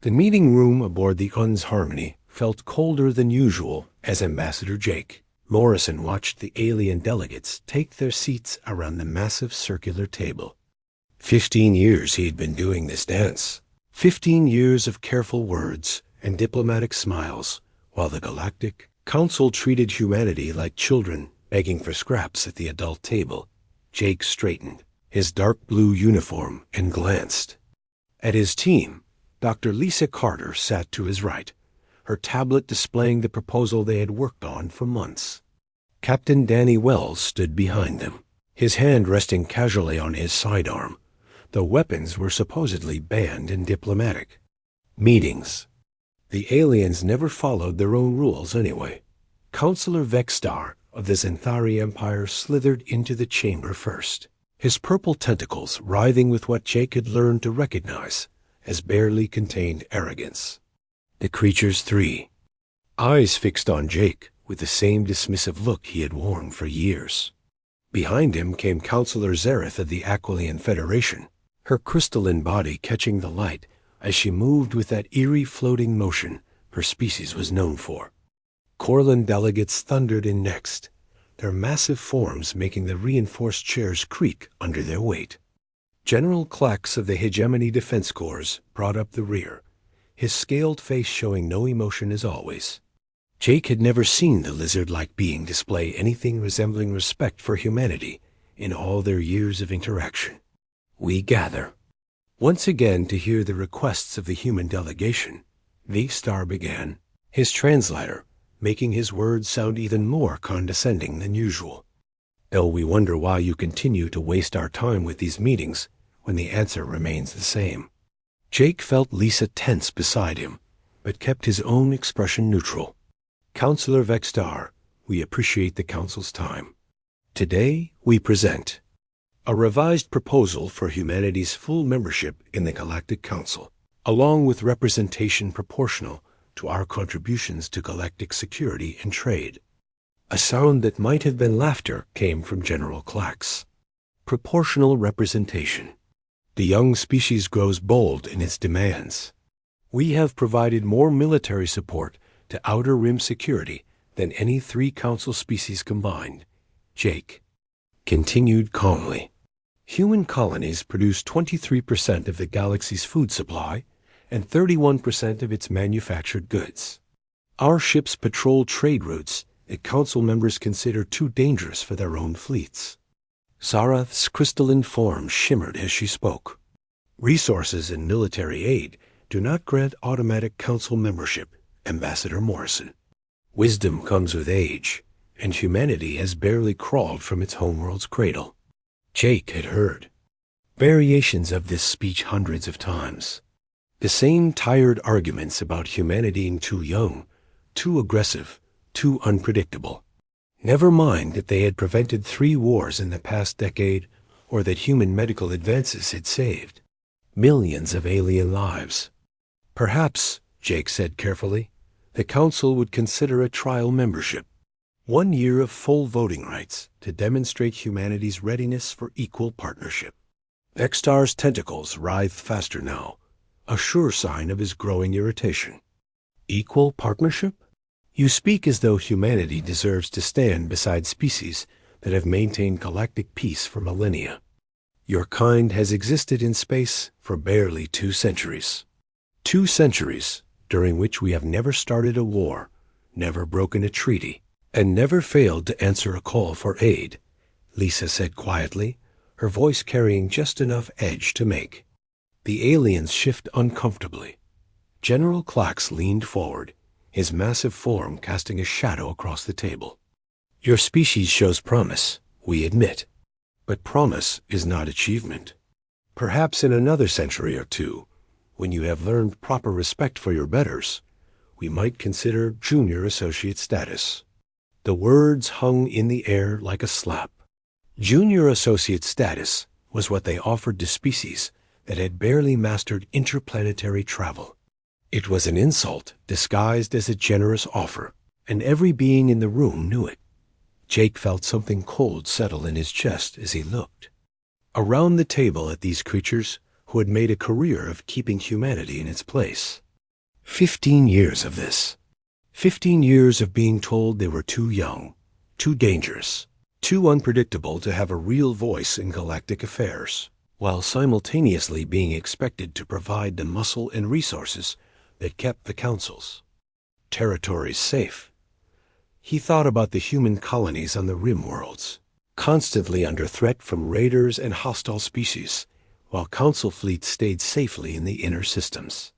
The meeting room aboard the Un's Harmony felt colder than usual as Ambassador Jake Morrison watched the alien delegates take their seats around the massive circular table. 15 years he had been doing this dance. 15 years of careful words and diplomatic smiles, while the Galactic Council treated humanity like children begging for scraps at the adult table. Jake straightened his dark blue uniform and glanced at his team. Dr. Lisa Carter sat to his right, her tablet displaying the proposal they had worked on for months. Captain Danny Wells stood behind them, his hand resting casually on his sidearm. The weapons were supposedly banned in diplomatic meetings. The aliens never followed their own rules anyway. Counselor Vexstar of the Xanthari Empire slithered into the chamber first, his purple tentacles writhing with what Jake had learned to recognize as barely contained arrogance. The creature's three eyes fixed on Jake with the same dismissive look he had worn for years. Behind him came Counselor Zareth of the Aquilian Federation, her crystalline body catching the light as she moved with that eerie floating motion her species was known for. Corlin delegates thundered in next, their massive forms making the reinforced chairs creak under their weight. General Clax of the Hegemony Defense Corps brought up the rear, his scaled face showing no emotion as always. Jake had never seen the lizard-like being display anything resembling respect for humanity in all their years of interaction. We gather once again to hear the requests of the human delegation. V-Star began, his translator making his words sound even more condescending than usual. Though we wonder why you continue to waste our time with these meetings when the answer remains the same. Jake felt Lisa tense beside him, but kept his own expression neutral. Counselor Vexstar, we appreciate the Council's time. Today we present a revised proposal for humanity's full membership in the Galactic Council, along with representation proportional to our contributions to galactic security and trade. A sound that might have been laughter came from General Clax. Proportional representation. The young species grows bold in its demands. We have provided more military support to Outer Rim security than any 3 Council species combined. Jake continued calmly. Human colonies produce 23% of the galaxy's food supply and 31% of its manufactured goods. Our ships patrol trade routes that Council members consider too dangerous for their own fleets. Sarath's crystalline form shimmered as she spoke. Resources and military aid do not grant automatic Council membership, Ambassador Morrison. Wisdom comes with age, and humanity has barely crawled from its homeworld's cradle. Jake had heard variations of this speech hundreds of times. The same tired arguments about humanity being too young, too aggressive, too unpredictable. Never mind that they had prevented 3 wars in the past decade, or that human medical advances had saved millions of alien lives. Perhaps, Jake said carefully, the Council would consider a trial membership. 1 year of full voting rights to demonstrate humanity's readiness for equal partnership. Vexstar's tentacles writhed faster now, a sure sign of his growing irritation. Equal partnership? You speak as though humanity deserves to stand beside species that have maintained galactic peace for millennia. Your kind has existed in space for barely 2 centuries. 2 centuries during which we have never started a war, never broken a treaty, and never failed to answer a call for aid, Lisa said quietly, her voice carrying just enough edge to make the aliens shift uncomfortably. General Clax leaned forward, his massive form casting a shadow across the table. Your species shows promise, we admit, but promise is not achievement. Perhaps in another century or 2, when you have learned proper respect for your betters, we might consider junior associate status. The words hung in the air like a slap. Junior associate status was what they offered to species that had barely mastered interplanetary travel. It was an insult disguised as a generous offer, and every being in the room knew it. Jake felt something cold settle in his chest as he looked around the table at these creatures who had made a career of keeping humanity in its place. 15 years of this. 15 years of being told they were too young, too dangerous, too unpredictable to have a real voice in galactic affairs, while simultaneously being expected to provide the muscle and resources that kept the council's territories safe. He thought about the human colonies on the rim worlds, constantly under threat from raiders and hostile species, while council fleets stayed safely in the inner systems.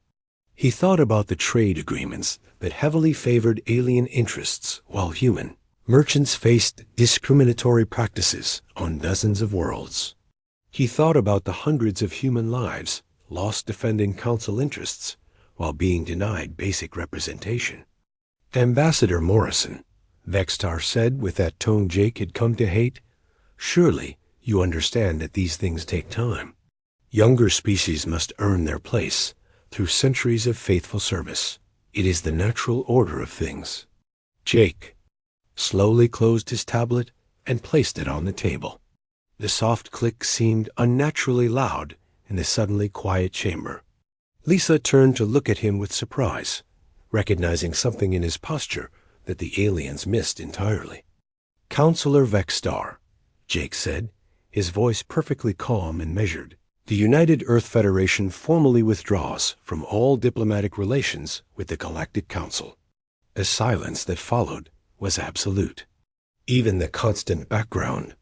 He thought about the trade agreements that heavily favored alien interests while human merchants faced discriminatory practices on dozens of worlds. He thought about the hundreds of human lives lost defending council interests while being denied basic representation. Ambassador Morrison, Vextar said with that tone Jake had come to hate, "Surely you understand that these things take time. Younger species must earn their place through centuries of faithful service. It is the natural order of things." Jake slowly closed his tablet and placed it on the table. The soft click seemed unnaturally loud in the suddenly quiet chamber. Lisa turned to look at him with surprise, recognizing something in his posture that the aliens missed entirely. "Counselor Vextar," Jake said, his voice perfectly calm and measured, "the United Earth Federation formally withdraws from all diplomatic relations with the Galactic Council." The silence that followed was absolute. Even the constant background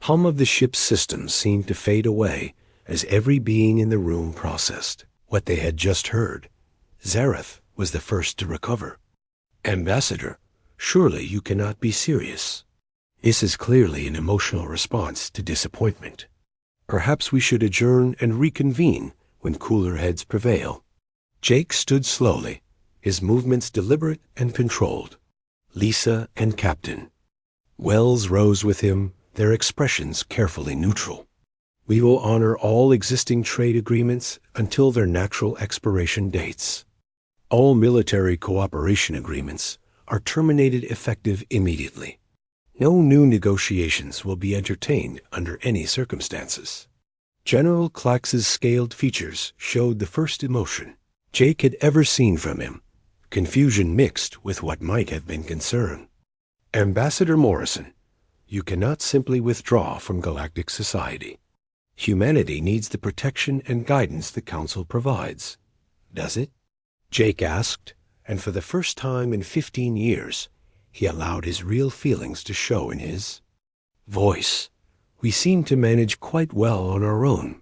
hum of the ship's systems seemed to fade away as every being in the room processed what they had just heard. Zareth was the first to recover. "Ambassador, surely you cannot be serious. This is clearly an emotional response to disappointment. Perhaps we should adjourn and reconvene when cooler heads prevail." Jake stood slowly, his movements deliberate and controlled. Lisa and Captain Wells rose with him, their expressions carefully neutral. "We will honor all existing trade agreements until their natural expiration dates. All military cooperation agreements are terminated effective immediately. No new negotiations will be entertained under any circumstances." General Clax's scaled features showed the first emotion Jake had ever seen from him, confusion mixed with what might have been concern. "Ambassador Morrison, you cannot simply withdraw from galactic society. Humanity needs the protection and guidance the Council provides. Does it?" Jake asked, and for the first time in 15 years, he allowed his real feelings to show in his voice. "We seem to manage quite well on our own.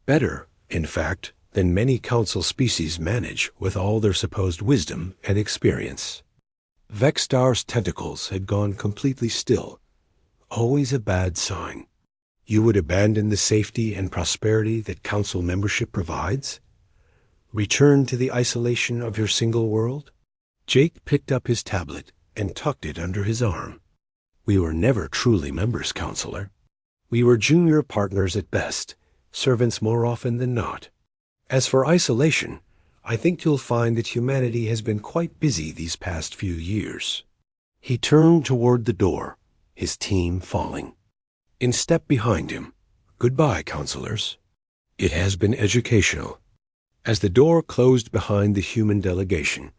Better, in fact, than many council species manage with all their supposed wisdom and experience." Vextar's tentacles had gone completely still. Always a bad sign. You would abandon the safety and prosperity that council membership provides? Return to the isolation of your single world? Jake picked up his tablet and tucked it under his arm. "We were never truly members, Counselor. We were junior partners at best, servants more often than not. As for isolation, I think you'll find that humanity has been quite busy these past few years." He turned toward the door, his team falling. In step behind him, "Goodbye, counselors. It has been educational." As the door closed behind the human delegation,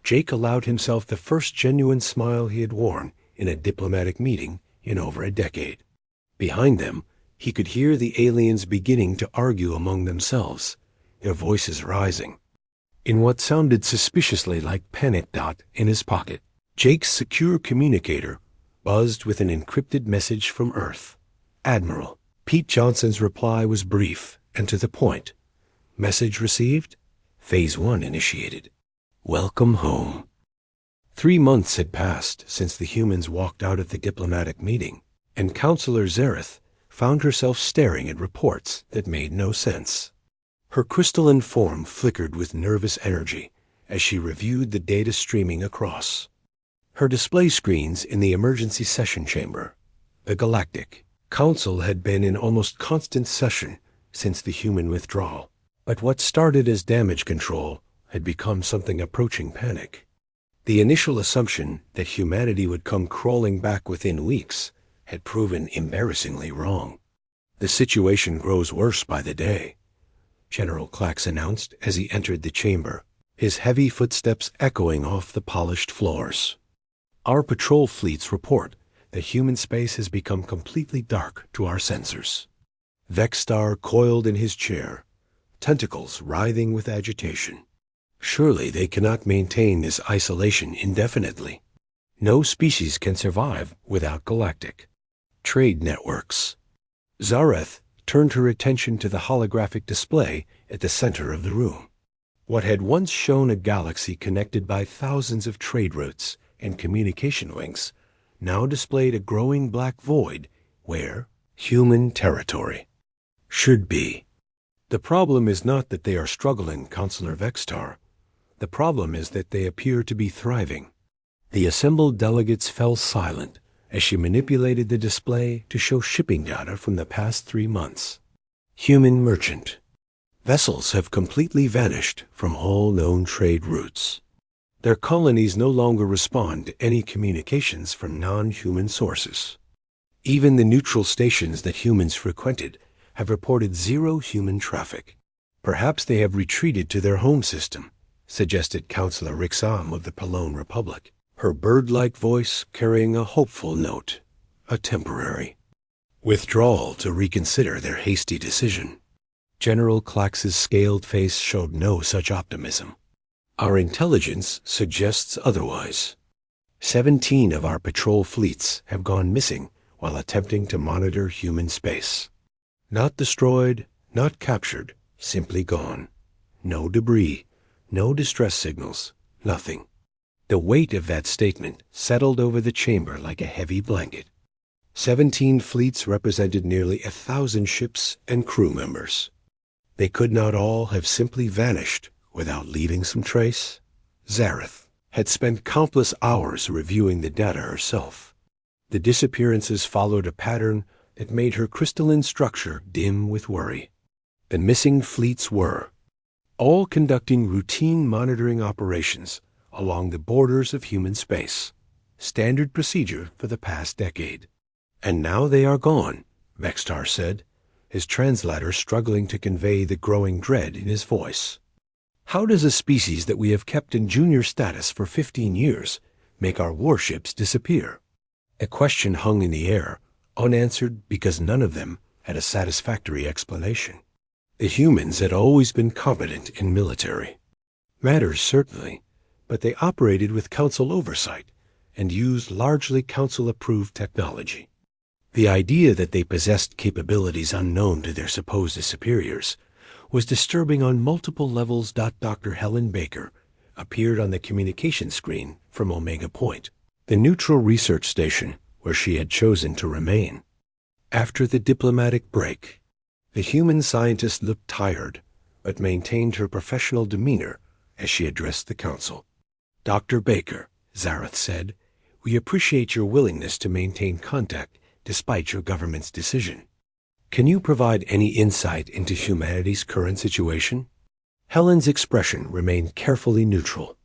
Jake allowed himself the first genuine smile he had worn in a diplomatic meeting in over a decade. Behind them, he could hear the aliens beginning to argue among themselves, their voices rising. In what sounded suspiciously like Panik in his pocket, Jake's secure communicator buzzed with an encrypted message from Earth. "Admiral." Pete Johnson's reply was brief and to the point. "Message received. Phase 1 initiated. Welcome home." 3 months had passed since the humans walked out of the diplomatic meeting, and Counselor Zareth found herself staring at reports that made no sense. Her crystalline form flickered with nervous energy as she reviewed the data streaming across her display screens in the emergency session chamber. The Galactic Council had been in almost constant session since the human withdrawal, but what started as damage control had become something approaching panic. The initial assumption that humanity would come crawling back within weeks had proven embarrassingly wrong. "The situation grows worse by the day," General Clax announced as he entered the chamber. his heavy footsteps echoing off the polished floors. Our patrol fleets report that human space has become completely dark to our sensors. Vexstar coiled in his chair, tentacles writhing with agitation. Surely they cannot maintain this isolation indefinitely. No species can survive without galactic trade networks. Zareth turned her attention to the holographic display at the center of the room. What had once shown a galaxy connected by thousands of trade routes and communication links now displayed a growing black void where human territory should be. The problem is not that they are struggling, Counselor Vexstar. The problem is that they appear to be thriving. The assembled delegates fell silent as she manipulated the display to show shipping data from the past 3 months. Human merchant. Vessels have completely vanished from all known trade routes. Their colonies no longer respond to any communications from non-human sources. Even the neutral stations that humans frequented have reported zero human traffic. Perhaps they have retreated to their home system, suggested Councillor Rixam of the Palone Republic, her bird-like voice carrying a hopeful note, a temporary withdrawal to reconsider their hasty decision. General Clax's scaled face showed no such optimism. Our intelligence suggests otherwise. 17 of our patrol fleets have gone missing while attempting to monitor human space. Not destroyed, not captured, simply gone. No debris, no distress signals, nothing. The weight of that statement settled over the chamber like a heavy blanket. 17 fleets represented nearly 1,000 ships and crew members. They could not all have simply vanished without leaving some trace. Zareth had spent countless hours reviewing the data herself. The disappearances followed a pattern that made her crystalline structure dim with worry. The missing fleets were all conducting routine monitoring operations along the borders of human space, standard procedure for the past decade. And now they are gone, Vexstar said, his translator struggling to convey the growing dread in his voice. How does a species that we have kept in junior status for 15 years make our warships disappear? A question hung in the air, unanswered because none of them had a satisfactory explanation. The humans had always been competent in military matters, certainly, but they operated with council oversight and used largely council-approved technology. The idea that they possessed capabilities unknown to their supposed superiors was disturbing on multiple levels. Dr. Helen Baker appeared on the communication screen from Omega Point, the neutral research station where she had chosen to remain. After the diplomatic break, the human scientist looked tired, but maintained her professional demeanor as she addressed the council. Dr. Baker, Zareth said, we appreciate your willingness to maintain contact despite your government's decision. Can you provide any insight into humanity's current situation? Helen's expression remained carefully neutral.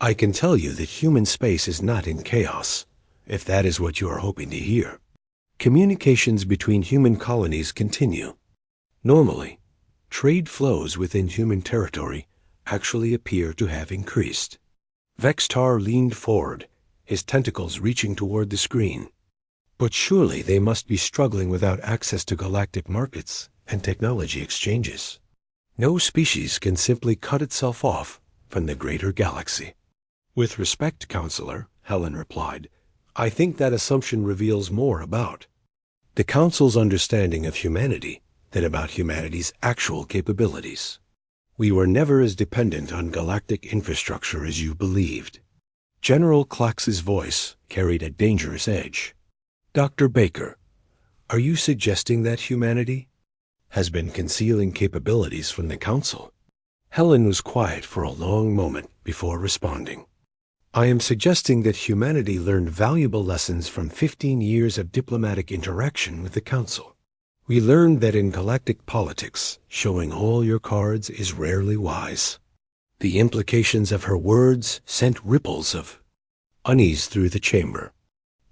I can tell you that human space is not in chaos, if that is what you are hoping to hear. Communications between human colonies continue. Normally, trade flows within human territory actually appear to have increased. Vexstar leaned forward, his tentacles reaching toward the screen. But surely they must be struggling without access to galactic markets and technology exchanges. No species can simply cut itself off from the greater galaxy. With respect, Counselor, Helen replied, I think that assumption reveals more about the Council's understanding of humanity than about humanity's actual capabilities. We were never as dependent on galactic infrastructure as you believed. General Clax's voice carried a dangerous edge. Dr. Baker, are you suggesting that humanity has been concealing capabilities from the Council? Helen was quiet for a long moment before responding. I am suggesting that humanity learned valuable lessons from 15 years of diplomatic interaction with the Council. We learned that in galactic politics, showing all your cards is rarely wise. The implications of her words sent ripples of unease through the chamber.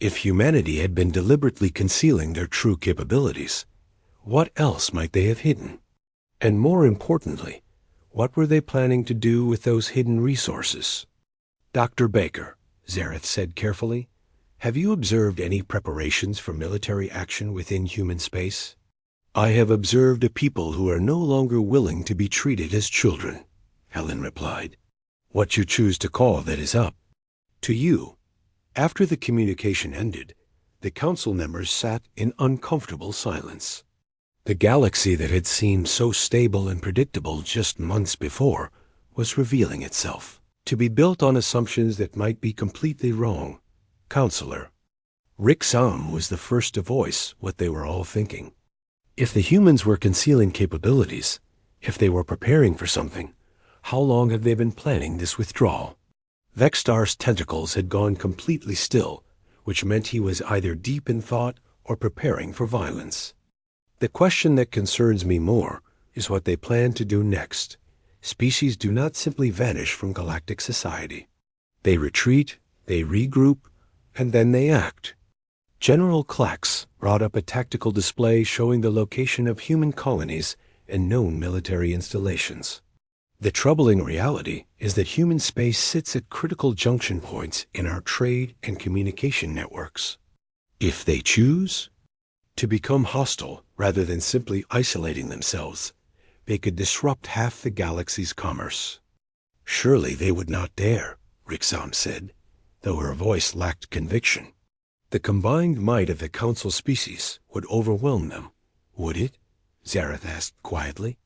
If humanity had been deliberately concealing their true capabilities, what else might they have hidden? And more importantly, What were they planning to do with those hidden resources? Dr. Baker, Zareth said carefully, have you observed any preparations for military action within human space? I have observed a people who are no longer willing to be treated as children, Helen replied. What you choose to call that is up to you. After the communication ended, the council members sat in uncomfortable silence. The galaxy that had seemed so stable and predictable just months before was revealing itself, to be built on assumptions that might be completely wrong. Counselor. Rick Sam was the first to voice what they were all thinking. If the humans were concealing capabilities, if they were preparing for something, how long have they been planning this withdrawal? Vextar's tentacles had gone completely still, which meant he was either deep in thought or preparing for violence. The question that concerns me more is what they plan to do next. Species do not simply vanish from galactic society. They retreat, they regroup, and then they act. General Klax brought up a tactical display showing the location of human colonies and known military installations. The troubling reality is that human space sits at critical junction points in our trade and communication networks. If they choose to become hostile rather than simply isolating themselves, they could disrupt half the galaxy's commerce. Surely they would not dare, Rixam said, though her voice lacked conviction. The combined might of the council species would overwhelm them, would it? Zareth asked quietly.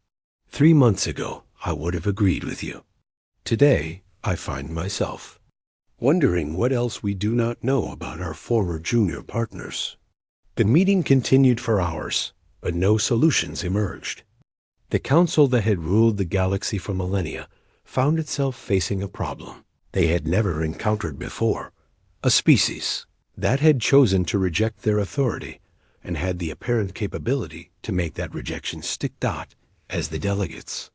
3 months ago, I would have agreed with you. Today, I find myself wondering what else we do not know about our former junior partners. The meeting continued for hours, but no solutions emerged. The council that had ruled the galaxy for millennia found itself facing a problem they had never encountered before, a species that had chosen to reject their authority and had the apparent capability to make that rejection stick dot as the delegates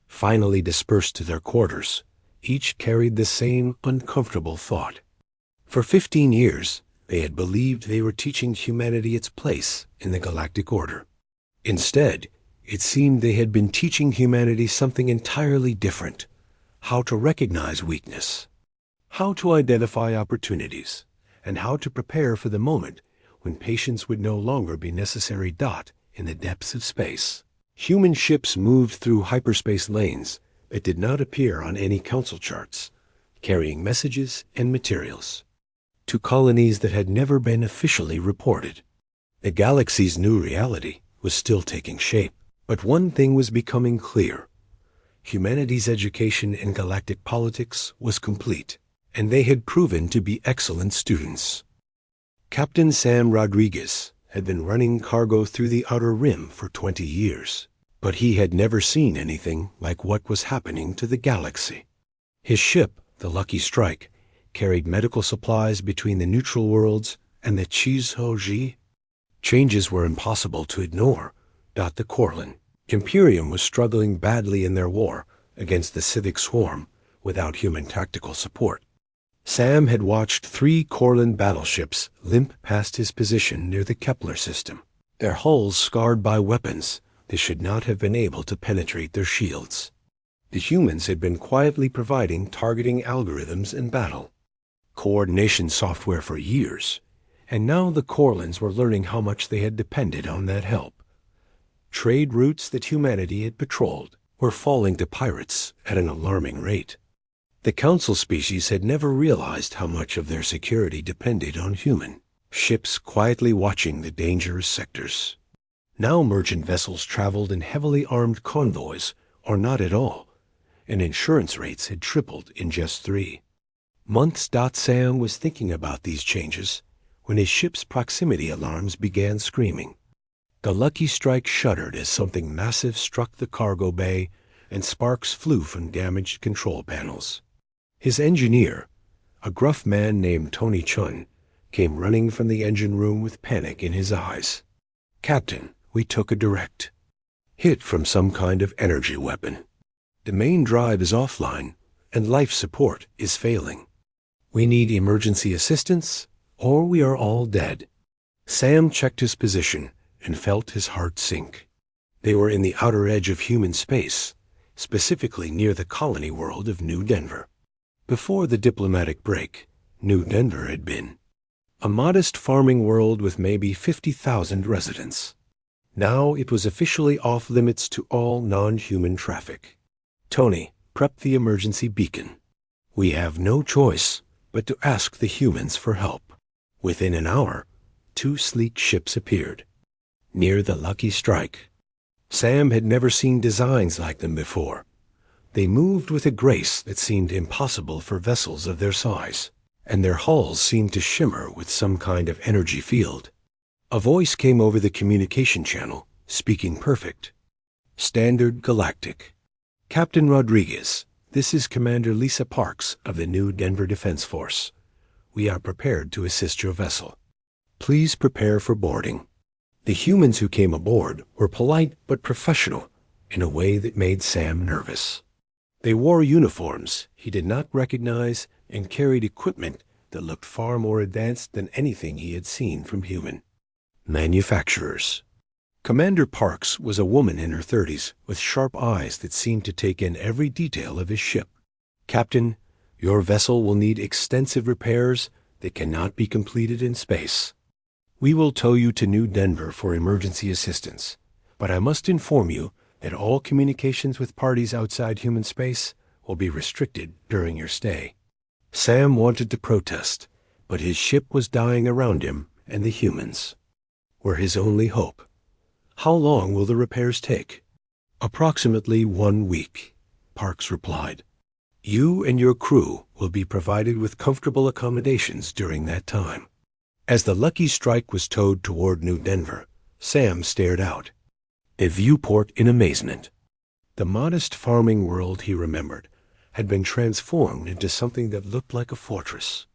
finally dispersed to their quarters. Each carried the same uncomfortable thought. For 15 years, they had believed they were teaching humanity its place in the galactic order. Instead, it seemed they had been teaching humanity something entirely different: how to recognize weakness, how to identify opportunities, and how to prepare for the moment when patience would no longer be necessary. In the depths of space, human ships moved through hyperspace lanes that did not appear on any council charts, carrying messages and materials to colonies that had never been officially reported. The galaxy's new reality was still taking shape, but one thing was becoming clear. Humanity's education in galactic politics was complete, and they had proven to be excellent students. Captain Sam Rodriguez had been running cargo through the Outer Rim for 20 years, but he had never seen anything like what was happening to the galaxy. His ship, the Lucky Strike, carried medical supplies between the neutral worlds and the Chiz-Ho-Ji. Changes were impossible to ignore. The Corlin Imperium was struggling badly in their war against the Civic Swarm without human tactical support. Sam had watched 3 Corlin battleships limp past his position near the Kepler system, their hulls scarred by weapons that should not have been able to penetrate their shields. The humans had been quietly providing targeting algorithms in battle, coordination software for years, and now the Corlins were learning how much they had depended on that help. Trade routes that humanity had patrolled were falling to pirates at an alarming rate. The council species had never realized how much of their security depended on human ships quietly watching the dangerous sectors. Now merchant vessels traveled in heavily armed convoys, or not at all, and insurance rates had tripled in just 3 months. Sam was thinking about these changes when his ship's proximity alarms began screaming. The Lucky Strike shuddered as something massive struck the cargo bay and sparks flew from damaged control panels. His engineer, a gruff man named Tony Chun, came running from the engine room with panic in his eyes. "Captain, we took a direct hit from some kind of energy weapon. The main drive is offline, and life support is failing. We need emergency assistance, or we are all dead." Sam checked his position and felt his heart sink. They were in the outer edge of human space, specifically near the colony world of New Denver. Before the diplomatic break, New Denver had been a modest farming world with maybe 50,000 residents. Now it was officially off limits to all non-human traffic. Tony, prep the emergency beacon. We have no choice but to ask the humans for help. Within an hour, 2 sleek ships appeared near the Lucky Strike. Sam had never seen designs like them before. They moved with a grace that seemed impossible for vessels of their size, and their hulls seemed to shimmer with some kind of energy field. A voice came over the communication channel, speaking perfect. Standard Galactic. Captain Rodriguez, this is Commander Lisa Parks of the New Denver Defense Force. We are prepared to assist your vessel. Please prepare for boarding. The humans who came aboard were polite but professional in a way that made Sam nervous. They wore uniforms he did not recognize and carried equipment that looked far more advanced than anything he had seen from human manufacturers. Commander Parks was a woman in her 30s with sharp eyes that seemed to take in every detail of his ship. Captain, your vessel will need extensive repairs that cannot be completed in space. We will tow you to New Denver for emergency assistance, but I must inform you that all communications with parties outside human space will be restricted during your stay. Sam wanted to protest, but his ship was dying around him, and the humans were his only hope. How long will the repairs take? Approximately 1 week, Parks replied. You and your crew will be provided with comfortable accommodations during that time. As the Lucky Strike was towed toward New Denver, Sam stared out, a viewport in amazement. The modest farming world he remembered had been transformed into something that looked like a fortress.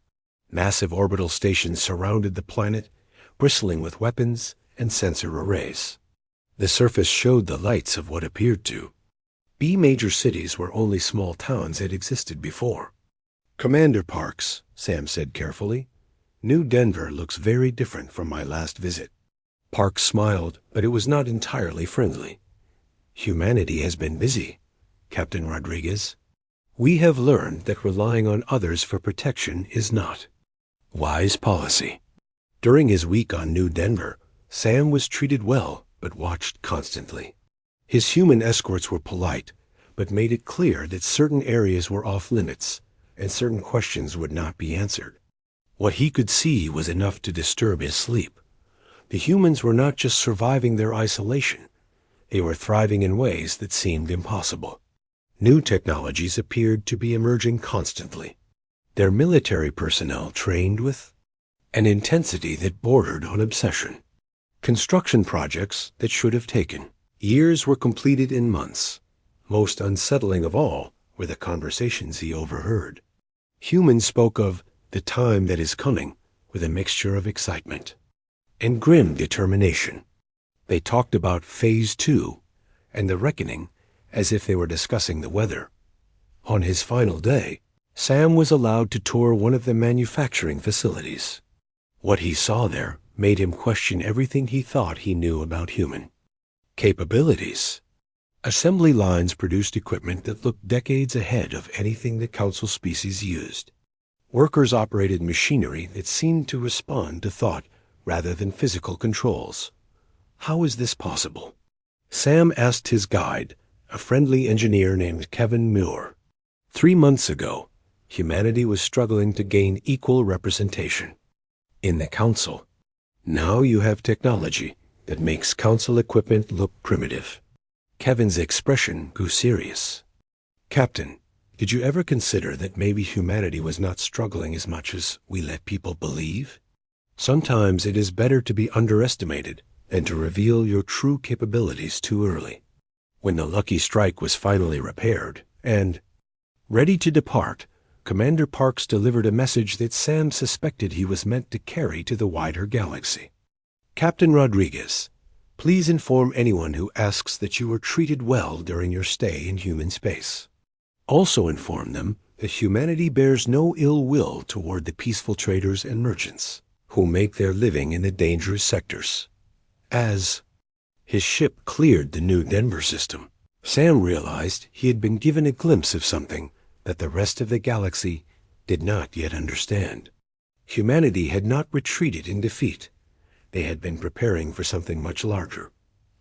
Massive orbital stations surrounded the planet, bristling with weapons and sensor arrays. The surface showed the lights of what appeared to be major cities where only small towns had existed before. Commander Parks, Sam said carefully, New Denver looks very different from my last visit. Parks smiled, but it was not entirely friendly. Humanity has been busy, Captain Rodriguez. We have learned that relying on others for protection is not wise policy. During his week on New Denver, Sam was treated well, but watched constantly. His human escorts were polite, but made it clear that certain areas were off limits, and certain questions would not be answered. What he could see was enough to disturb his sleep. The humans were not just surviving their isolation, they were thriving in ways that seemed impossible. New technologies appeared to be emerging constantly. Their military personnel trained with an intensity that bordered on obsession. Construction projects that should have taken years were completed in months. Most unsettling of all were the conversations he overheard. Humans spoke of the time that is coming with a mixture of excitement and grim determination. They talked about Phase 2 and the reckoning as if they were discussing the weather. On his final day, Sam was allowed to tour one of the manufacturing facilities. What he saw there made him question everything he thought he knew about human capabilities. Assembly lines produced equipment that looked decades ahead of anything the council species used. Workers operated machinery that seemed to respond to thought rather than physical controls. How is this possible? Sam asked his guide, a friendly engineer named Kevin Muir. 3 months ago, humanity was struggling to gain equal representation in the council. Now you have technology that makes council equipment look primitive. Kevin's expression grew serious. Captain, did you ever consider that maybe humanity was not struggling as much as we let people believe? Sometimes it is better to be underestimated than to reveal your true capabilities too early. When the Lucky Strike was finally repaired and ready to depart, Commander Parks delivered a message that Sam suspected he was meant to carry to the wider galaxy. Captain Rodriguez, please inform anyone who asks that you were treated well during your stay in human space. Also inform them that humanity bears no ill will toward the peaceful traders and merchants who make their living in the dangerous sectors. As his ship cleared the New Denver system, Sam realized he had been given a glimpse of something that the rest of the galaxy did not yet understand. Humanity had not retreated in defeat. They had been preparing for something much larger.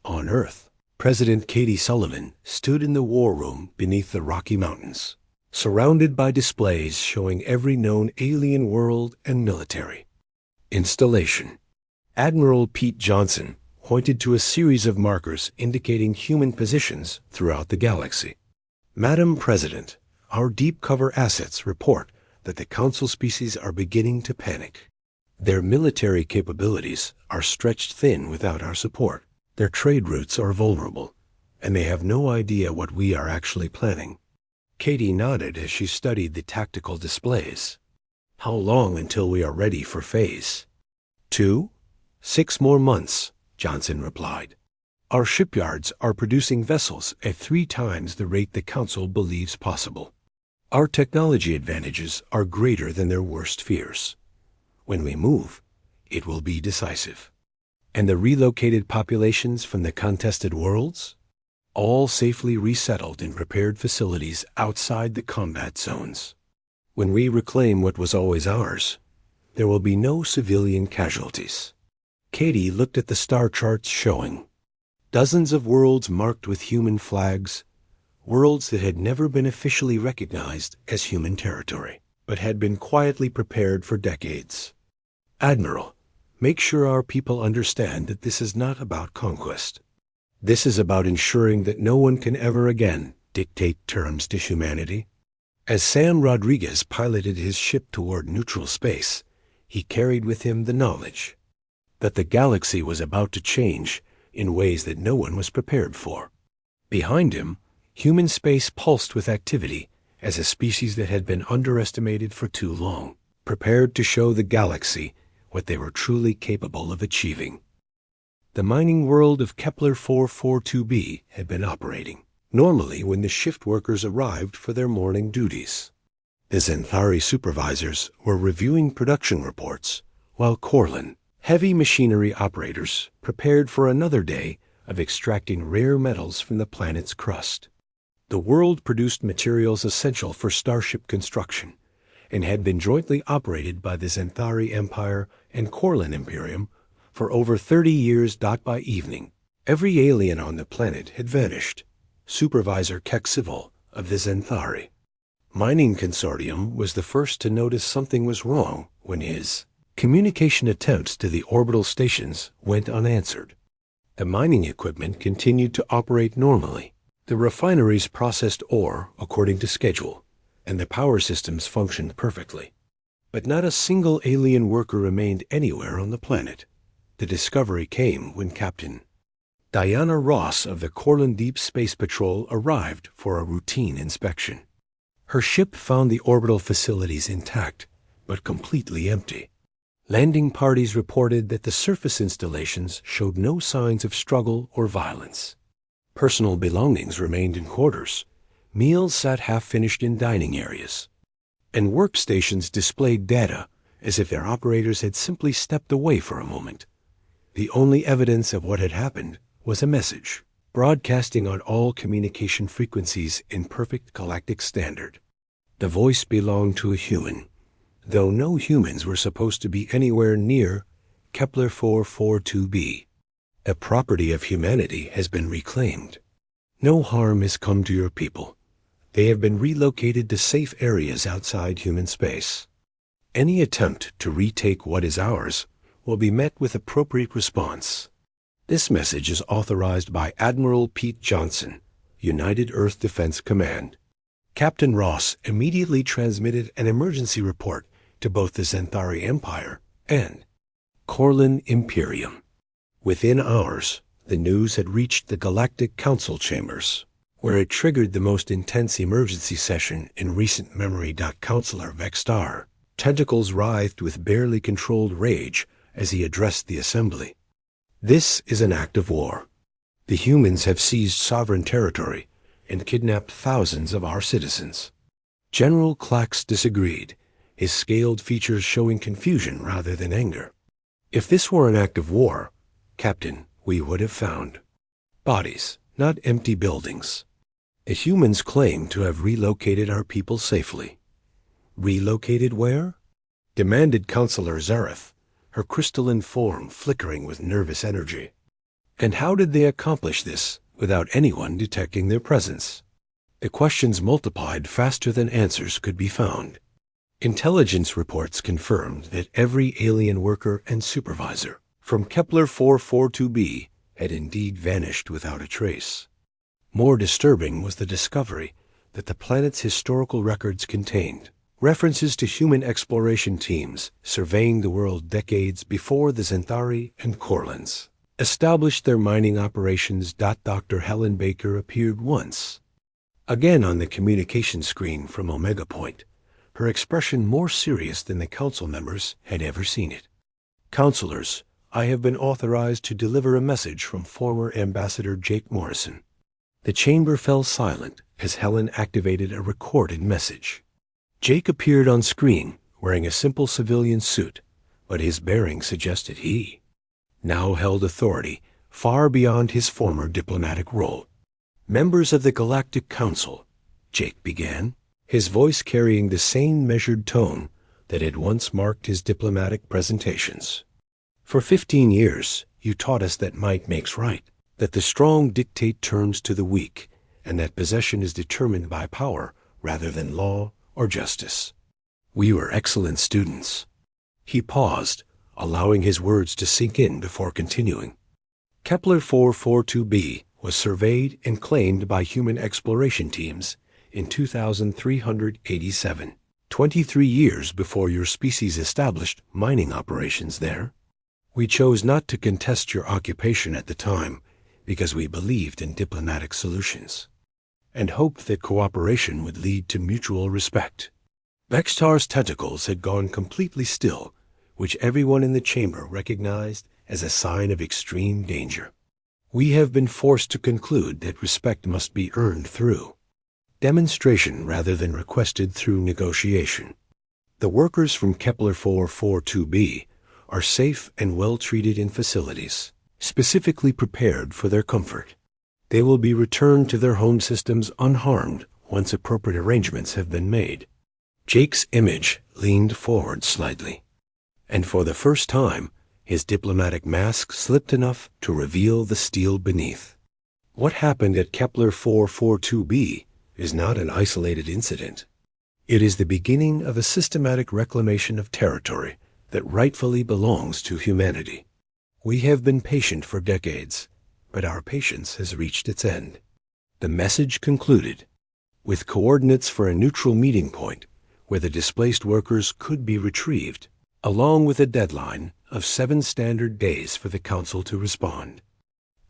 On Earth, President Katie Sullivan stood in the war room beneath the Rocky Mountains, surrounded by displays showing every known alien world and military installation. Admiral Pete Johnson pointed to a series of markers indicating human positions throughout the galaxy. Madam President, our deep cover assets report that the Council species are beginning to panic. Their military capabilities are stretched thin without our support. Their trade routes are vulnerable, and they have no idea what we are actually planning. Katie nodded as she studied the tactical displays. How long until we are ready for phase 2? 6 more months, Johnson replied. Our shipyards are producing vessels at 3 times the rate the Council believes possible. Our technology advantages are greater than their worst fears. When we move, it will be decisive. And the relocated populations from the contested worlds? All safely resettled in prepared facilities outside the combat zones. When we reclaim what was always ours, there will be no civilian casualties. Katie looked at the star charts showing dozens of worlds marked with human flags, worlds that had never been officially recognized as human territory, but had been quietly prepared for decades. Admiral, make sure our people understand that this is not about conquest. This is about ensuring that no one can ever again dictate terms to humanity. As Sam Rodriguez piloted his ship toward neutral space, he carried with him the knowledge that the galaxy was about to change in ways that no one was prepared for. Behind him, human space pulsed with activity as a species that had been underestimated for too long, prepared to show the galaxy what they were truly capable of achieving. The mining world of Kepler 442b had been operating normally when the shift workers arrived for their morning duties. The Xanthari supervisors were reviewing production reports, while Corlin, heavy machinery operators, prepared for another day of extracting rare metals from the planet's crust. The world produced materials essential for starship construction and had been jointly operated by the Xanthari Empire and Corlin Imperium for over 30 years. By evening, every alien on the planet had vanished. Supervisor Kexival of the Xanthari Mining Consortium was the first to notice something was wrong when his communication attempts to the orbital stations went unanswered. The mining equipment continued to operate normally. The refineries processed ore according to schedule, and the power systems functioned perfectly. But not a single alien worker remained anywhere on the planet. The discovery came when Captain Diana Ross of the Corlin Deep Space Patrol arrived for a routine inspection. Her ship found the orbital facilities intact, but completely empty. Landing parties reported that the surface installations showed no signs of struggle or violence. Personal belongings remained in quarters. Meals sat half-finished in dining areas. And workstations displayed data as if their operators had simply stepped away for a moment. The only evidence of what had happened was a message, broadcasting on all communication frequencies in perfect galactic standard. The voice belonged to a human, though no humans were supposed to be anywhere near Kepler 442b. A property of humanity has been reclaimed. No harm has come to your people. They have been relocated to safe areas outside human space. Any attempt to retake what is ours will be met with appropriate response. This message is authorized by Admiral Pete Johnson, United Earth Defense Command. Captain Ross immediately transmitted an emergency report to both the Xanthari Empire and Corlin Imperium. Within hours, the news had reached the Galactic Council chambers, where it triggered the most intense emergency session in recent memory. Counselor Vextar, tentacles writhed with barely controlled rage as he addressed the assembly. This is an act of war. The humans have seized sovereign territory and kidnapped thousands of our citizens. General Klax disagreed, his scaled features showing confusion rather than anger. If this were an act of war, Captain, we would have found bodies, not empty buildings. The humans claim to have relocated our people safely. Relocated where? Demanded Counselor Zareth, her crystalline form flickering with nervous energy. And how did they accomplish this without anyone detecting their presence? The questions multiplied faster than answers could be found. Intelligence reports confirmed that every alien worker and supervisor from Kepler 442b had indeed vanished without a trace. More disturbing was the discovery that the planet's historical records contained references to human exploration teams surveying the world decades before the Xanthari and Corlins established their mining operations. Dr. Helen Baker appeared once again on the communication screen from Omega Point, her expression more serious than the council members had ever seen it. Counselors, I have been authorized to deliver a message from former Ambassador Jake Morrison. The chamber fell silent as Helen activated a recorded message. Jake appeared on screen wearing a simple civilian suit, but his bearing suggested he now held authority far beyond his former diplomatic role. Members of the Galactic Council, Jake began, his voice carrying the same measured tone that had once marked his diplomatic presentations. For 15 years, you taught us that might makes right, that the strong dictate terms to the weak, and that possession is determined by power rather than law or justice. We were excellent students. He paused, allowing his words to sink in before continuing. Kepler 442b was surveyed and claimed by human exploration teams in 2387, 23 years before your species established mining operations there. We chose not to contest your occupation at the time because we believed in diplomatic solutions and hoped that cooperation would lead to mutual respect. Vextar's tentacles had gone completely still, which everyone in the chamber recognized as a sign of extreme danger. We have been forced to conclude that respect must be earned through demonstration rather than requested through negotiation. The workers from Kepler 442b are safe and well treated in facilities specifically prepared for their comfort. They will be returned to their home systems unharmed once appropriate arrangements have been made. Jake's image leaned forward slightly, and for the first time, his diplomatic mask slipped enough to reveal the steel beneath. What happened at Kepler 442b is not an isolated incident. It is the beginning of a systematic reclamation of territory that rightfully belongs to humanity. We have been patient for decades, but our patience has reached its end. The message concluded with coordinates for a neutral meeting point where the displaced workers could be retrieved, along with a deadline of 7 standard days for the Council to respond.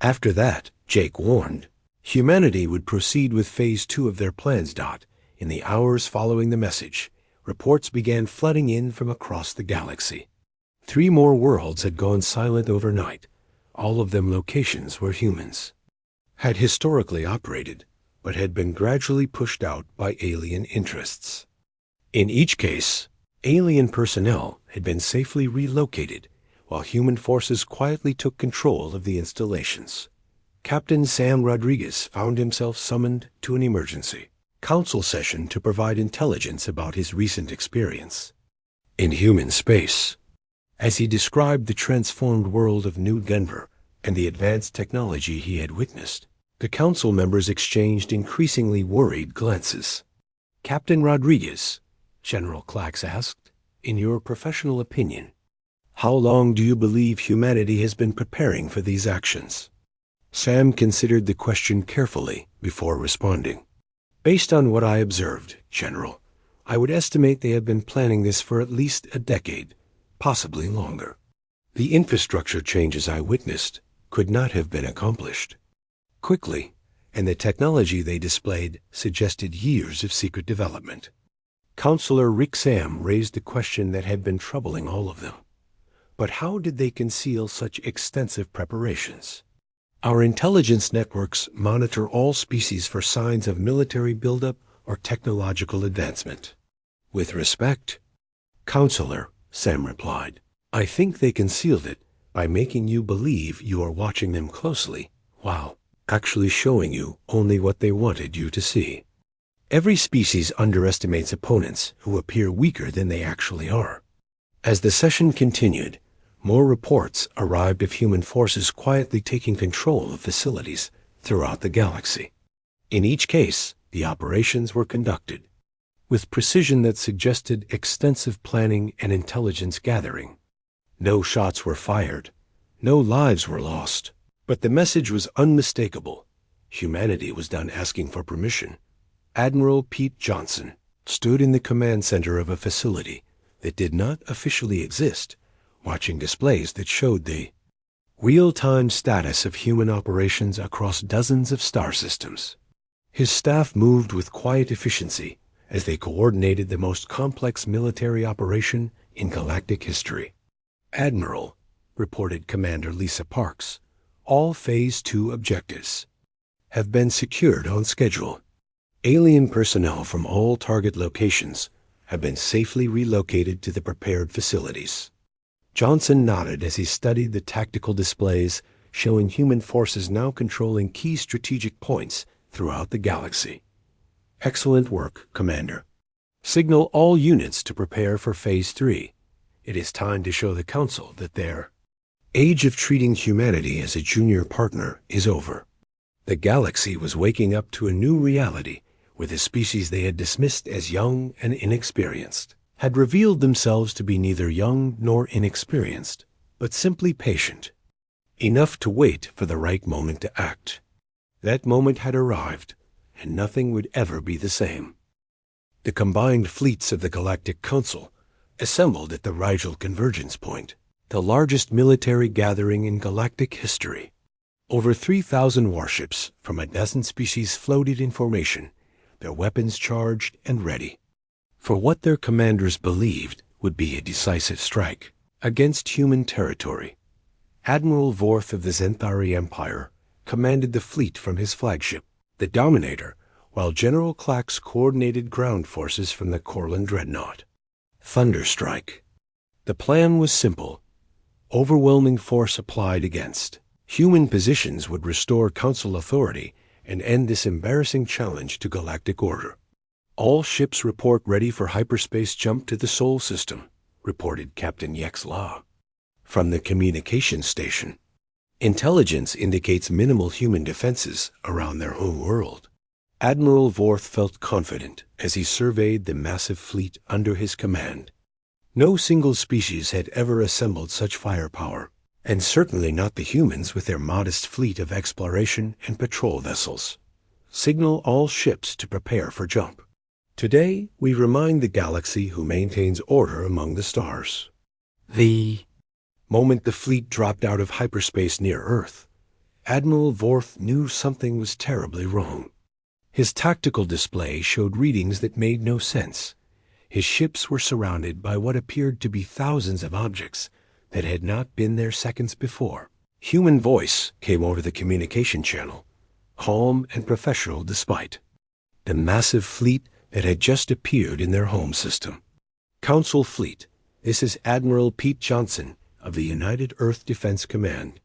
After that, Jake warned, humanity would proceed with Phase 2 of their plans. In the hours following the message, reports began flooding in from across the galaxy. 3 more worlds had gone silent overnight, all of them locations where humans had historically operated, but had been gradually pushed out by alien interests. In each case, alien personnel had been safely relocated, while human forces quietly took control of the installations. Captain Sam Rodriguez found himself summoned to an emergency council session to provide intelligence about his recent experience in human space. As he described the transformed world of New Denver and the advanced technology he had witnessed, the council members exchanged increasingly worried glances. Captain Rodriguez, General Clax asked, in your professional opinion, how long do you believe humanity has been preparing for these actions? Sam considered the question carefully before responding. Based on what I observed, General, I would estimate they have been planning this for at least a decade, possibly longer. The infrastructure changes I witnessed could not have been accomplished quickly, and the technology they displayed suggested years of secret development. Counselor Rick Sam raised the question that had been troubling all of them. But how did they conceal such extensive preparations? Our intelligence networks monitor all species for signs of military buildup or technological advancement. With respect, Counselor, Sam replied, I think they concealed it by making you believe you are watching them closely while actually showing you only what they wanted you to see. Every species underestimates opponents who appear weaker than they actually are. As the session continued, more reports arrived of human forces quietly taking control of facilities throughout the galaxy. In each case, the operations were conducted with precision that suggested extensive planning and intelligence gathering. No shots were fired, no lives were lost, but the message was unmistakable. Humanity was done asking for permission. Admiral Pete Johnson stood in the command center of a facility that did not officially exist, watching displays that showed the real-time status of human operations across dozens of star systems. His staff moved with quiet efficiency as they coordinated the most complex military operation in galactic history. "Admiral," reported Commander Lisa Parks, "all Phase 2 objectives have been secured on schedule. Alien personnel from all target locations have been safely relocated to the prepared facilities." Johnson nodded as he studied the tactical displays showing human forces now controlling key strategic points throughout the galaxy. "Excellent work, Commander. Signal all units to prepare for Phase 3. It is time to show the Council that their age of treating humanity as a junior partner is over." The galaxy was waking up to a new reality where the species they had dismissed as young and inexperienced had revealed themselves to be neither young nor inexperienced, but simply patient, enough to wait for the right moment to act. That moment had arrived, and nothing would ever be the same. The combined fleets of the Galactic Council assembled at the Rigel Convergence Point, the largest military gathering in galactic history. Over 3,000 warships from a dozen species floated in formation, their weapons charged and ready for what their commanders believed would be a decisive strike against human territory. Admiral Vorth of the Zentari Empire commanded the fleet from his flagship, the Dominator, while General Clax coordinated ground forces from the Corlin Dreadnought. Thunderstrike. The plan was simple. Overwhelming force applied against human positions would restore Council authority and end this embarrassing challenge to galactic order. "All ships report ready for hyperspace jump to the Sol system," reported Captain Yex La from the communications station. "Intelligence indicates minimal human defenses around their home world." Admiral Vorth felt confident as he surveyed the massive fleet under his command. No single species had ever assembled such firepower, and certainly not the humans with their modest fleet of exploration and patrol vessels. "Signal all ships to prepare for jump. Today, we remind the galaxy who maintains order among the stars." The moment the fleet dropped out of hyperspace near Earth, Admiral Vorth knew something was terribly wrong. His tactical display showed readings that made no sense. His ships were surrounded by what appeared to be thousands of objects that had not been there seconds before. Human voice came over the communication channel, calm and professional despite the massive fleet that had just appeared in their home system. "Council Fleet, this is Admiral Pete Johnson of the United Earth Defense Command.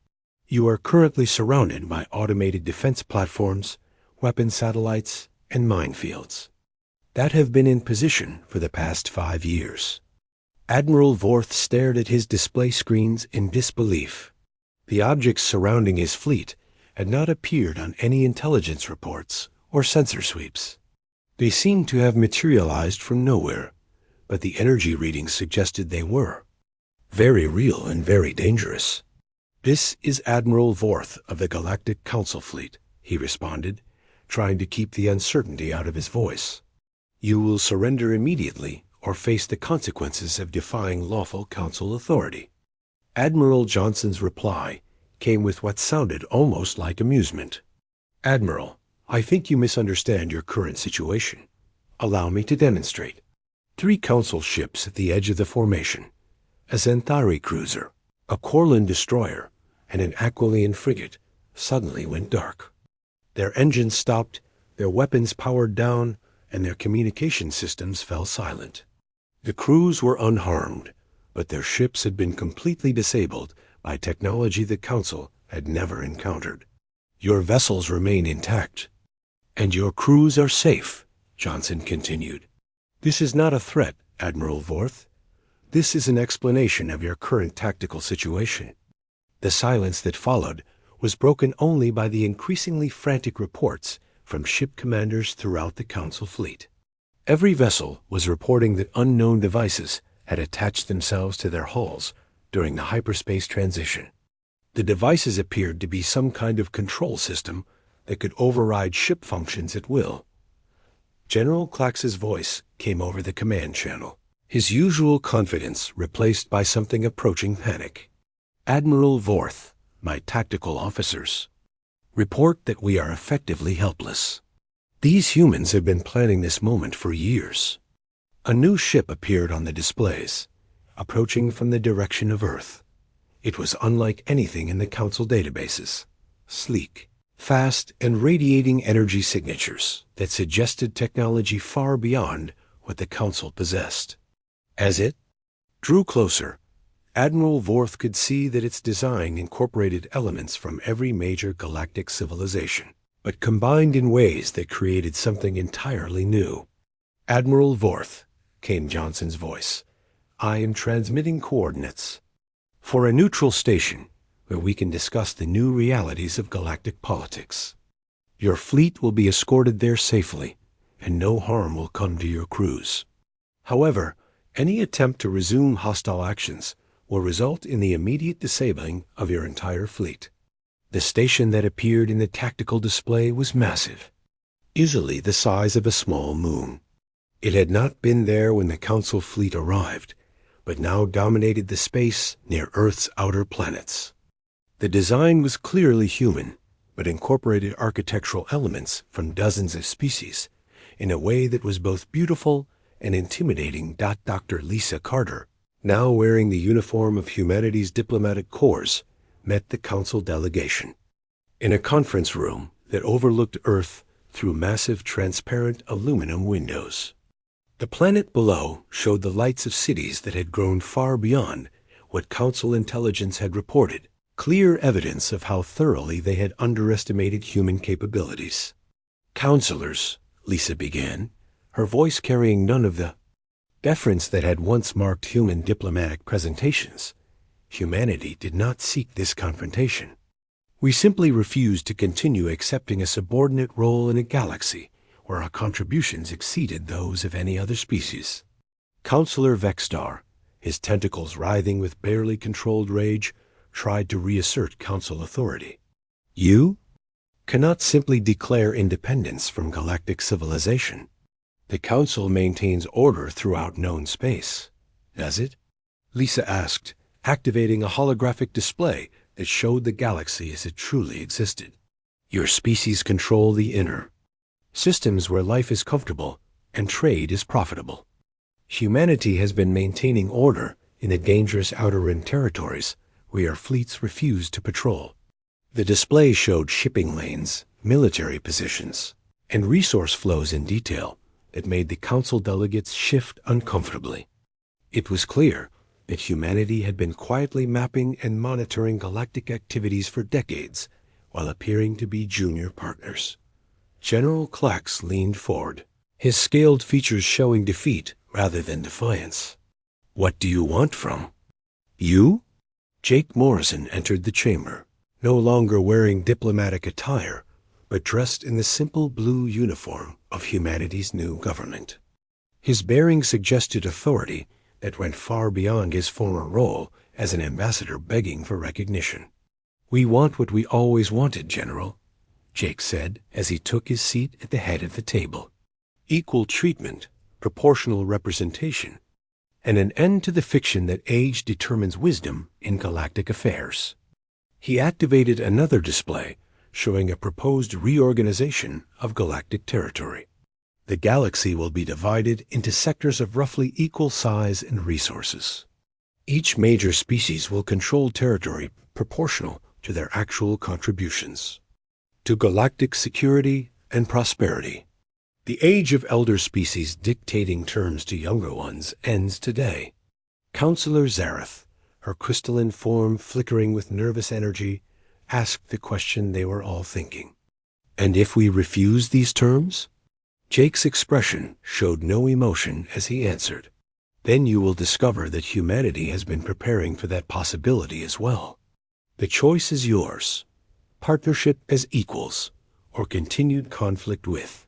You are currently surrounded by automated defense platforms, weapon satellites, and minefields that have been in position for the past 5 years. Admiral Vorth stared at his display screens in disbelief. The objects surrounding his fleet had not appeared on any intelligence reports or sensor sweeps. They seemed to have materialized from nowhere, but the energy readings suggested they were very real and very dangerous. "This is Admiral Vorth of the Galactic Council Fleet," he responded, trying to keep the uncertainty out of his voice. "You will surrender immediately or face the consequences of defying lawful Council authority." Admiral Johnson's reply came with what sounded almost like amusement. "Admiral, I think you misunderstand your current situation. Allow me to demonstrate." 3 Council ships at the edge of the formation, a Zentari cruiser, a Corlin destroyer, and an Aquilian frigate, suddenly went dark. Their engines stopped, their weapons powered down, and their communication systems fell silent. The crews were unharmed, but their ships had been completely disabled by technology the Council had never encountered. Your vessels remain intact, and your crews are safe, Johnson continued. This is not a threat, Admiral Vorth. This is an explanation of your current tactical situation. The silence that followed was broken only by the increasingly frantic reports from ship commanders throughout the Council fleet. Every vessel was reporting that unknown devices had attached themselves to their hulls during the hyperspace transition. The devices appeared to be some kind of control system that could override ship functions at will. General Klax's voice came over the command channel, his usual confidence replaced by something approaching panic. Admiral Vorth, my tactical officers, report that we are effectively helpless. These humans have been planning this moment for years. A new ship appeared on the displays, approaching from the direction of Earth. It was unlike anything in the Council databases. Sleek, fast, and radiating energy signatures that suggested technology far beyond what the Council possessed. As it drew closer, Admiral Vorth could see that its design incorporated elements from every major galactic civilization, but combined in ways that created something entirely new. Admiral Vorth, came Johnson's voice, I am transmitting coordinates for a neutral station where we can discuss the new realities of galactic politics. Your fleet will be escorted there safely, and no harm will come to your crews. However, any attempt to resume hostile actions will result in the immediate disabling of your entire fleet. The station that appeared in the tactical display was massive, easily the size of a small moon. It had not been there when the Council fleet arrived, but now dominated the space near Earth's outer planets. The design was clearly human, but incorporated architectural elements from dozens of species in a way that was both beautiful and intimidating. Dr. Lisa Carter, now wearing the uniform of humanity's diplomatic corps, met the Council delegation in a conference room that overlooked Earth through massive transparent aluminum windows. The planet below showed the lights of cities that had grown far beyond what Council intelligence had reported, clear evidence of how thoroughly they had underestimated human capabilities. Counselors, Lisa began, her voice carrying none of the deference that had once marked human diplomatic presentations. Humanity did not seek this confrontation. We simply refused to continue accepting a subordinate role in a galaxy where our contributions exceeded those of any other species. Counselor Vexstar, his tentacles writhing with barely controlled rage, tried to reassert Council authority. You cannot simply declare independence from galactic civilization. The Council maintains order throughout known space, does it? Lisa asked, activating a holographic display that showed the galaxy as it truly existed. Your species control the inner systems where life is comfortable and trade is profitable. Humanity has been maintaining order in the dangerous outer rim territories where your fleets refuse to patrol. The display showed shipping lanes, military positions, and resource flows in detail that made the Council delegates shift uncomfortably. It was clear that humanity had been quietly mapping and monitoring galactic activities for decades while appearing to be junior partners. General Klax leaned forward, his scaled features showing defeat rather than defiance. What do you want from you? Jake Morrison entered the chamber, no longer wearing diplomatic attire, but dressed in the simple blue uniform of humanity's new government. His bearing suggested authority that went far beyond his former role as an ambassador begging for recognition. We want what we always wanted, General, Jake said as he took his seat at the head of the table. Equal treatment, proportional representation, and an end to the fiction that age determines wisdom in galactic affairs. He activated another display showing a proposed reorganization of galactic territory. The galaxy will be divided into sectors of roughly equal size and resources. Each major species will control territory proportional to their actual contributions to galactic security and prosperity. The age of elder species dictating terms to younger ones ends today. Counselor Zareth, her crystalline form flickering with nervous energy, asked the question they were all thinking. "And if we refuse these terms?" Jake's expression showed no emotion as he answered. "Then you will discover that humanity has been preparing for that possibility as well. The choice is yours: partnership as equals, or continued conflict with.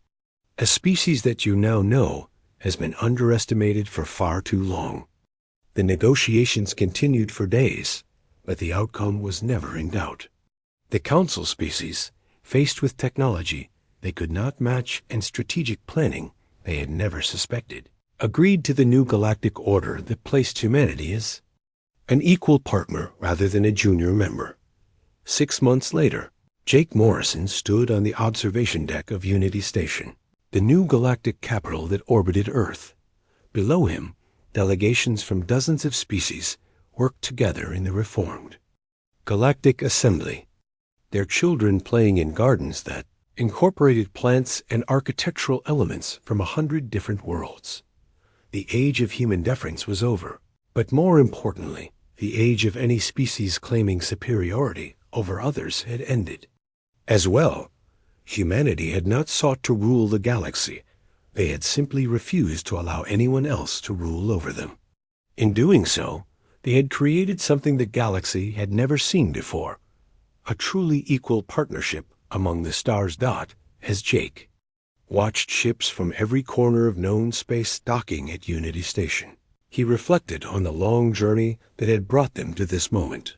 A species that you now know has been underestimated for far too long." The negotiations continued for days, but the outcome was never in doubt. The Council species, faced with technology they could not match and strategic planning they had never suspected, agreed to the new galactic order that placed humanity as an equal partner rather than a junior member. 6 months later, Jake Morrison stood on the observation deck of Unity Station, the new galactic capital that orbited Earth. Below him, delegations from dozens of species worked together in the reformed Galactic Assembly, their children playing in gardens that incorporated plants and architectural elements from 100 different worlds. The age of human deference was over, but more importantly, the age of any species claiming superiority over others had ended. As well, humanity had not sought to rule the galaxy. They had simply refused to allow anyone else to rule over them. In doing so, they had created something the galaxy had never seen before, a truly equal partnership among the stars. As Jake watched ships from every corner of known space docking at Unity Station, he reflected on the long journey that had brought them to this moment.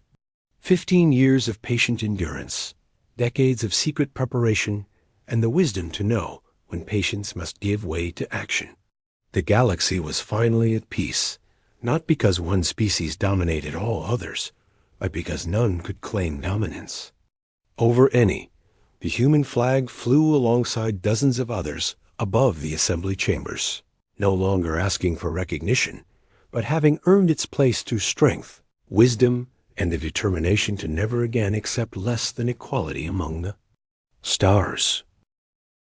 15 years of patient endurance, decades of secret preparation, and the wisdom to know when patience must give way to action. The galaxy was finally at peace, not because one species dominated all others, but because none could claim dominance over any. The human flag flew alongside dozens of others above the assembly chambers, no longer asking for recognition, but having earned its place through strength, wisdom, and the determination to never again accept less than equality among the stars.